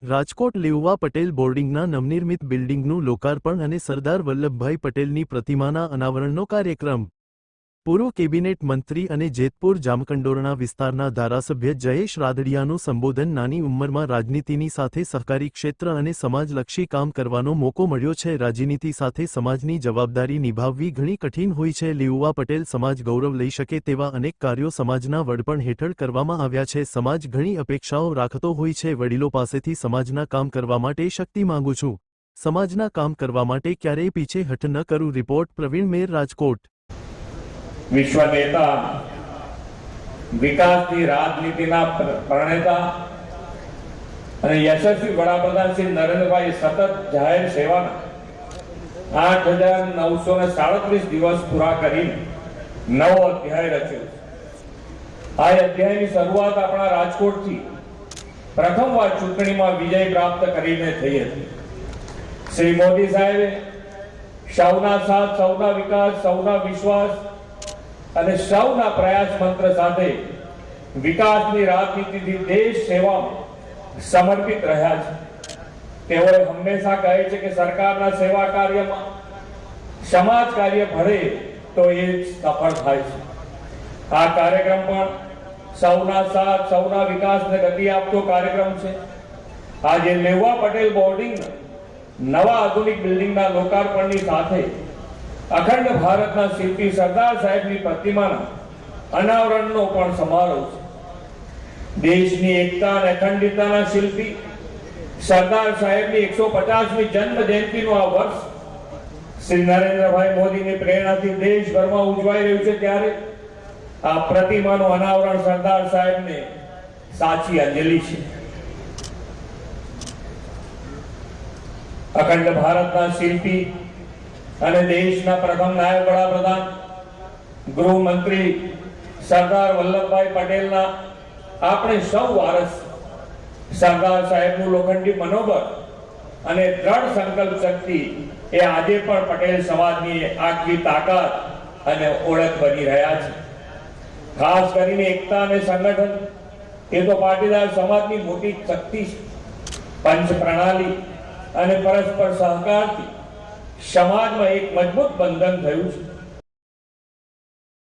રાજકોટ લેઉવા પટેલ બોર્ડિંગના નવનિર્મિત બિલ્ડિંગનું લોકાર્પણ અને સરદાર વલ્લભભાઈ પટેલની પ્રતિમાના અનાવરણનો કાર્યક્રમ। પૂર્વ કેબિનેટ મંત્રી અને જેતપુર જામકંડોરણા વિસ્તારના ધારાસભ્ય જયેશ રાદડિયાનું સંબોધન। નાની ઉંમરમાં રાજનીતિની સાથે સહકારી ક્ષેત્ર અને સમાજલક્ષી કામ કરવાનો મોકો મળ્યો છે। રાજનીતિ સાથે સમાજની જવાબદારી નિભાવવી ઘણી કઠિન હોય છે। લેઉવા પટેલ સમાજ ગૌરવ લઈ શકે તેવા અનેક કાર્યો સમાજના વડપણ હેઠળ કરવામાં આવ્યા છે। સમાજ ઘણી અપેક્ષાઓ રાખતો હોય છે। વડીલો પાસેથી સમાજના કામ કરવા માટે શક્તિ માંગુ છું। સમાજના કામ કરવા માટે ક્યારેય પીછેહઠ ન કરું। રિપોર્ટ પ્રવીણ મેર, રાજકોટ। विश्व नेता विकास की राजनीति प्रणेता यशस्वी वडाप्रधान श्री नरेंद्र भाई सतत जाहिर सेवा 8,937 दिवस पूरा कर नव अध्याय रच्यो। आ अध्याय की शुरुआत अपना राजकोट थी प्रथम बार चूंटणी में विजय प्राप्त करीने थई हती। श्री मोदी साहेबे सौना साथ, सौना विकास, सौना विश्वास અને સૌના પ્રયાસ મંત્ર સાથે વિકાસની રાજનીતિથી દેશ સેવામાં સમર્પિત રહ્યા છે। તેઓએ હંમેશા કહે છે કે સરકારના સેવા કાર્યમાં સમાજ કાર્ય ભળે તો એ સફળ થાય છે। આ કાર્યક્રમ પણ સૌના સાથ, સૌના વિકાસને ગતિ આપતો કાર્યક્રમ છે। આજે લેઉવા પટેલ બોર્ડિંગના નવા આધુનિક બિલ્ડિંગના લોકાર્પણની સાથે अखंड भारतना शिल्पी सरदार साहेब की प्रतिमा अनावरण समारोह है। देशनी एकता और अखंडिता शिल्पी सरदार साहेब की 150મી जन्म जयंती आ वर्ष श्री नरेंद्र भाई मोदी की प्रेरणा थी देशभर में उजवाई रह्यु छे। त्यारे आ प्रतिमा अनावरण सरदार साहेब ने साची अंजलि है। अखंड भारतना शिल्पी અને દેશના પ્રથમ નાયબ વડાપ્રધાન ગૃહ મંત્રી સરદાર વલ્લભભાઈ પટેલના આપણે સૌ વારસ સરદાર સાહેબનું લોખંડી મનોબળ અને દ્રઢ સંકલ્પ શક્તિ એ આજે પણ પટેલ સમાજની આગવી તાકાત અને ઓળખ બની રહ્યા છે। ખાસ કરીને એકતા અને સંગઠન એ તો પાટીદાર સમાજની મોટી શક્તિ છે। પંચ પ્રણાલી અને પરસ્પર સહકારથી समाज में एक मजबूत बंधन थयुं छे।